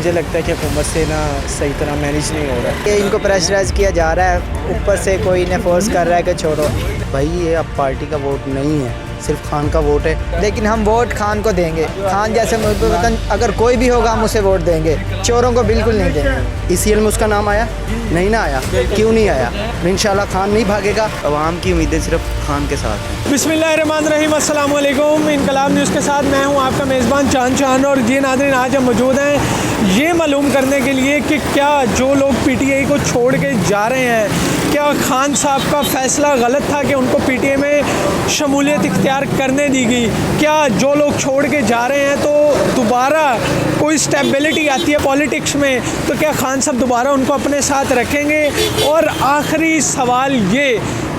मुझे लगता है कि हुकूमत से ना सही तरह मैनेज नहीं हो रहा है। ये इनको प्रेशराइज किया जा रहा है, ऊपर से कोई इन्हें फोर्स कर रहा है कि छोड़ो। भाई ये अब पार्टी का वोट नहीं है, सिर्फ खान का वोट है। लेकिन हम वोट खान को देंगे। खान जैसे मुल्क वतन अगर कोई भी होगा हम उसे वोट देंगे, चोरों को बिल्कुल नहीं देंगे। ECL में उसका नाम आया नहीं ना आया, क्यों नहीं आया? इंशाल्लाह खान नहीं भागेगा। अवाम की उम्मीदें सिर्फ खान के साथ हैं। बिस्मिल्लाहिर्रहमानिर्रहीम, अस्सलाम वालेकुम। इनकलाब न्यूज़ के साथ मैं हूं आपका मेज़बान चांद। और ये नाज़रीन, आज हम मौजूद हैं ये मालूम करने के लिए कि क्या जो लोग PTI को छोड़ के जा रहे हैं, क्या खान साहब का फ़ैसला गलत था कि उनको PTI में शमूलियत इख्तियार करने दी गई? क्या जो लोग छोड़ के जा रहे हैं तो दोबारा कोई स्टेबिलिटी आती है पॉलिटिक्स में, तो क्या खान साहब दोबारा उनको अपने साथ रखेंगे? और आखिरी सवाल ये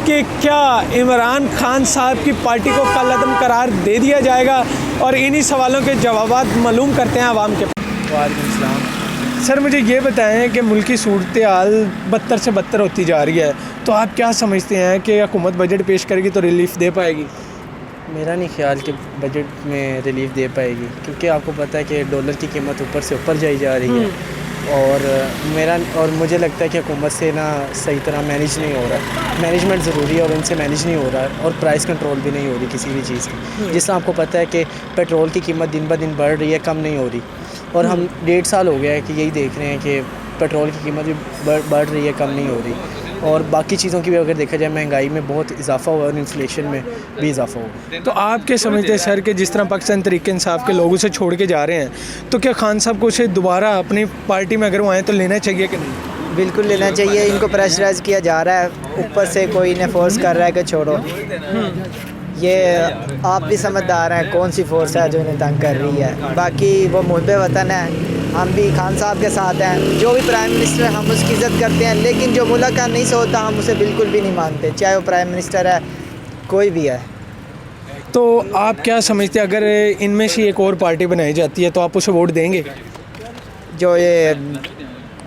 कि क्या इमरान खान साहब की पार्टी को कलअदम करार दे दिया जाएगा? और इन्हीं सवालों के जवाब मालूम करते हैं आवाम के। वालेकुम सलाम। सर, मुझे ये बताएं कि मुल्क की सूरत हाल बदतर से बदतर होती जा रही है, तो आप क्या समझते हैं कि हुकूमत बजट पेश करेगी तो रिलीफ दे पाएगी? मेरा नहीं ख्याल कि बजट में रिलीफ दे पाएगी, क्योंकि आपको पता है कि डॉलर की कीमत ऊपर से ऊपर जाई जा रही है। और मुझे लगता है कि हुकूमत से ना सही तरह मैनेज नहीं हो रहा। मैनेजमेंट ज़रूरी है और उनसे मैनेज नहीं हो रहा है, और प्राइस कंट्रोल भी नहीं हो रही किसी भी चीज़ की। जिससे आपको पता है कि पेट्रोल की कीमत दिन ब दिन बढ़ रही है, कम नहीं हो रही। और हम 1.5 साल हो गया है कि यही देख रहे हैं कि पेट्रोल की कीमत भी बढ़ रही है, कम नहीं हो रही। और बाकी चीज़ों की भी अगर देखा जाए, महंगाई में बहुत इजाफा हुआ और इन्फ्लेशन में भी इजाफा हुआ। तो आप क्या समझते हैं सर कि जिस तरह पाकिस्तान तहरीक इंसाफ के लोगों से छोड़ के जा रहे हैं, तो क्या खान साहब को उसे दोबारा अपनी पार्टी में अगर वो आएँ तो लेना चाहिए कि नहीं? बिल्कुल लेना चाहिए। इनको प्रेशराइज किया जा रहा है, ऊपर से कोई इन्हें फोर्स कर रहा है कि छोड़ो। ये आप भी समझदार हैं कौन सी फोर्स है जो इन्हें तंग कर रही है। बाकी वो मुहब्बे वतन है, हम भी खान साहब के साथ हैं। जो भी प्राइम मिनिस्टर है हम उसकी इज़्ज़त करते हैं, लेकिन जो मुल्क का नहीं सोचता हम उसे बिल्कुल भी नहीं मानते, चाहे वो प्राइम मिनिस्टर है कोई भी है। तो आप क्या समझते हैं, अगर इनमें से एक और पार्टी बनाई जाती है तो आप उसे वोट देंगे? जो ये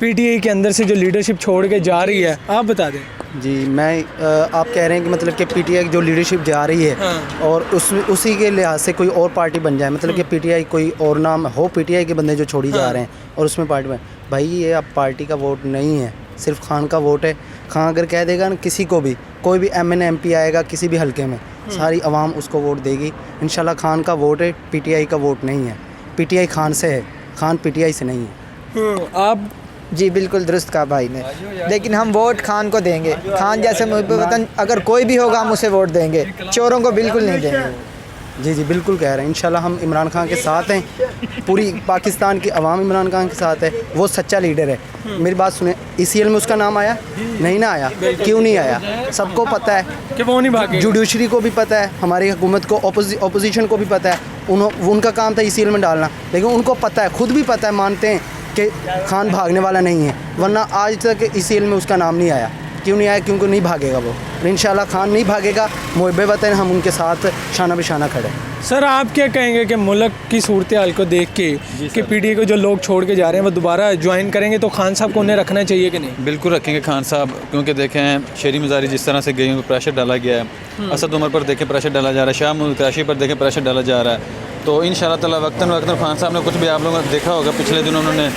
PTI के अंदर से जो लीडरशिप छोड़ के जा रही है, आप बता दें। जी, आप कह रहे हैं कि मतलब कि PTI की जो लीडरशिप जा रही है, हाँ। और उसी के लिहाज से कोई और पार्टी बन जाए, मतलब कि PTI कोई और नाम हो, PTI के बंदे जो छोड़ी जा रहे हैं और उसमें पार्टी बन। भाई ये अब पार्टी का वोट नहीं है, सिर्फ खान का वोट है। खान अगर कह देगा ना किसी को भी, कोई भी MN MP आएगा किसी भी हलके में, सारी आवाम उसको वोट देगी। इंशाल्लाह खान का वोट है, PTI का वोट नहीं है। PTI खान से है, खान PTI से नहीं है। आप जी बिल्कुल दुरुस्त कहा भाई ने। लेकिन हम वोट खान को देंगे। खान जैसे मुल्क वतन अगर कोई भी होगा हम उसे वोट देंगे, चोरों को बिल्कुल नहीं देंगे। जी बिल्कुल कह रहे हैं। इंशाल्लाह हम इमरान खान के साथ हैं, पूरी पाकिस्तान की आवाम इमरान खान के साथ है। वो सच्चा लीडर है। मेरी बात सुने, ECL में उसका नाम आया नहीं ना आया, क्यों नहीं आया? सबको पता है कि वो नहीं भागे। जुडिशरी को भी पता है, हमारी हुकूमत को, अपोजिशन को भी पता है। उनका काम था ECL में डालना, लेकिन उनको पता है, खुद भी पता है, मानते हैं कि खान भागने वाला नहीं है। वरना आज तक ECL में उसका नाम नहीं आया। क्यों नहीं आया? क्योंकि नहीं भागेगा वो। इंशाल्लाह खान नहीं भागेगा। मुहब्बे वतन हम उनके साथ शाना बिशाना खड़े। सर, आप क्या कहेंगे कि मुल्क की सूरत हाल को देख के कि PTI को जो लोग छोड़ के जा रहे हैं वो दोबारा ज्वाइन करेंगे, तो खान साहब को उन्हें रखना चाहिए कि नहीं? बिल्कुल रखेंगे खान साहब, क्योंकि देखें शेरी मज़ारी जिस तरह से गई, उनको प्रेशर डाला गया है। असद उमर पर देखें प्रेशर डाला जा रहा है, शाह मुल्ताशी पर देखें प्रेशर डाला जा रहा है। तो इंशाल्लाह ताला वक्तन खान साहब ने कुछ भी, आप लोगों ने देखा होगा पिछले दिनों उन्होंने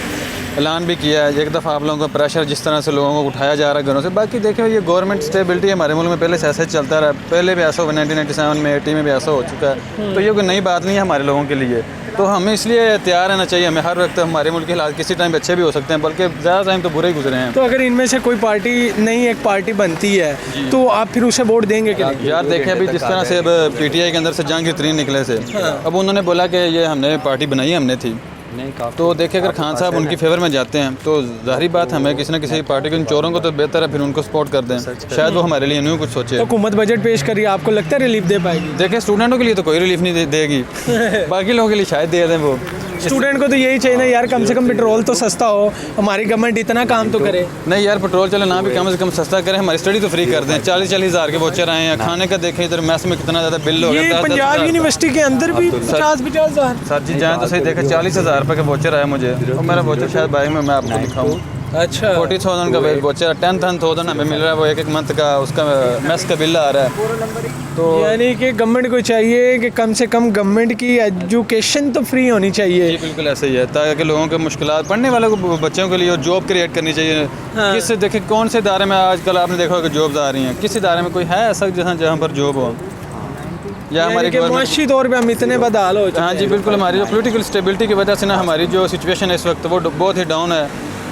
ऐलान भी किया है, एक दफ़ा आप लोगों का प्रेशर जिस तरह से लोगों को उठाया जा रहा है घरों से। बाकी देखें ये गवर्नमेंट स्टेबिलिटी हमारे मुल्क में पहले से ऐसे चलता रहा, पहले भी ऐसा हुआ, 1997 में 80 में भी ऐसा हो चुका है। तो ये कोई नई बात नहीं है हमारे लोगों के लिए। तो हमें इसलिए तैयार रहना चाहिए। हमें हर वक्त, हमारे मुल्क के हालात किसी टाइम अच्छे भी हो सकते हैं, बल्कि ज़्यादा टाइम तो बुरे ही गुजरे हैं। तो अगर इनमें से कोई पार्टी नई एक पार्टी बनती है तो आप फिर उसे वोट देंगे कि नहीं? यार देखें, अभी जिस तरह से अब PTI के अंदर से जहांगीर तरीन निकले थे, अब उन्होंने बोला कि ये हमने पार्टी बनाई, हमने थी। तो देखिए, अगर खान साहब उनकी फेवर में जाते हैं तो जाहिर बात हमें किसी न किसी पार्टी के चोरों को तो बेहतर है फिर उनको सपोर्ट कर दें। शायद वो हमारे लिए नहीं कुछ सोचे। तो हुकूमत बजट पेश करिए, आपको लगता है रिलीफ दे पाएगी? देखिए, स्टूडेंटों के लिए तो कोई रिलीफ नहीं देगी, बाकी लोगों के लिए शायद दे दें। वो स्टूडेंट को तो यही चाहिए ना यार, कम से कम पेट्रोल तो सस्ता हो, हमारी गवर्नमेंट इतना काम तो करे। नहीं यार, पेट्रोल चले ना भी कम से कम सस्ता करें, हमारी स्टडी तो फ्री कर दें। 40-40 हज़ार के वोचर आए हैं, खाने का देखें इधर मैस में कितना ज़्यादा बिल हो गया। पंजाब यूनिवर्सिटी के अंदर भी 50-50 हज़ार। सर जी जाएँ तो सही, देखें 40,000 रुपये के वोचर आए मुझे, और मेरा वोचर शायद भाई मैं आपको दिखाऊँ, अच्छा 40,000 का वेज वोचर 10,000 हमें मिल रहा है, वो एक मंथ का उसका मेस का बिल आ रहा है। तो यानी कि गवर्नमेंट को चाहिए कि कम से कम गवर्नमेंट की एजुकेशन तो फ्री होनी चाहिए। जी बिल्कुल ऐसा ही है, ताकि लोगों के मुश्किलात पढ़ने वाले को बच्चों के लिए और जॉब क्रिएट करनी चाहिए। हाँ। किस देखिए कौन से इदारे में आजकल आपने देखा होगा जॉब्स आ रही हैं, किस इदारे में कोई है ऐसा जहाँ पर जॉब हो, या हमारी यानी कि मुआशी तौर पे हम इतने बदहाल हो चुके हाँ जी बिल्कुल, हमारी जो पोलिटिकल स्टेबिलिटी की वजह से ना हमारी जो सिचुएशन है इस वक्त वो बहुत ही डाउन है।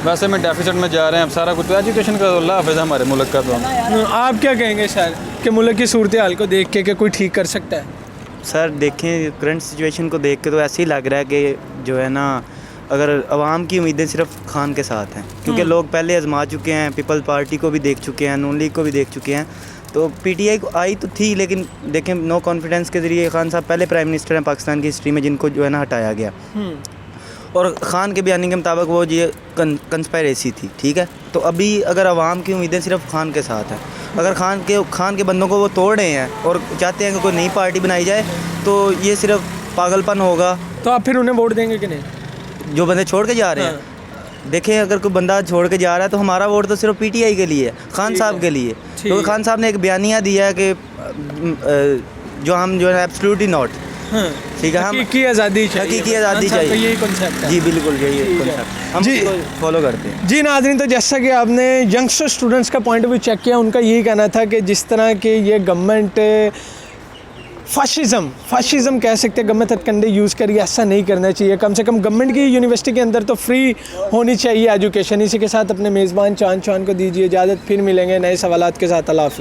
वैसे में डेफिसिट में जा रहे हैं अब सारा कुछ, तो एजुकेशन का अल्लाह हाफ़िज़ है हमारे मुल्क का। तो हैं। आप क्या कहेंगे सर कि मुल्क की सूरत हाल को देख के कोई ठीक कर सकता है? सर देखें करंट सिचुएशन को देख के तो ऐसे ही लग रहा है कि जो है ना, अगर आवाम की उम्मीदें सिर्फ खान के साथ हैं, क्योंकि लोग पहले आजमा चुके हैं, पीपल्स पार्टी को भी देख चुके हैं, नून लीग को भी देख चुके हैं। तो पीटीआई को आई तो थी, लेकिन देखें नो कॉन्फिडेंस के ज़रिए खान साहब पहले प्राइम मिनिस्टर हैं पाकिस्तान की हिस्ट्री में जिनको जो है ना हटाया गया, और ख़ान के बयानी के मुताबिक वो ये कंस्पायरेसी थी, ठीक है। तो अभी अगर आवाम की उम्मीदें सिर्फ खान के साथ हैं, अगर खान के बंदों को वो तोड़ रहे हैं और चाहते हैं कि कोई नई पार्टी बनाई जाए, तो ये सिर्फ पागलपन होगा। तो आप फिर उन्हें वोट देंगे कि नहीं? जो बंदे छोड़ के जा रहे हैं, देखें अगर कोई बंदा छोड़ के जा रहा है तो हमारा वोट तो सिर्फ पीटीआई के लिए है, खान साहब के लिए, क्योंकि खान साहब ने एक बयानिया दिया है कि जो हम जो है एब्सोल्युटली नॉट, ठीक है, हम हकीकी आज़ादी चाहिए, हकीकी आज़ादी चाहिए, यही कॉन्सेप्ट है। जी बिल्कुल यही कॉन्सेप्ट हम जी। इसको फॉलो करते हैं। जी नाज़रीन, तो जैसा कि आपने यंगस्टर स्टूडेंट्स का पॉइंट ऑफ व्यू चेक किया, उनका यही कहना था कि जिस तरह के ये गवर्नमेंट फाशिज़म कह सकते हैं, गवर्नमेंट हथकंडे यूज़ करिए, ऐसा नहीं करना चाहिए। कम से कम गवर्नमेंट की यूनिवर्सिटी के अंदर तो फ्री होनी चाहिए एजुकेशन। इसी के साथ अपने मेज़बान चांद को दीजिए इजाज़त, फिर मिलेंगे नए सवालात के साथ। अल्लाह हाफ़िज़।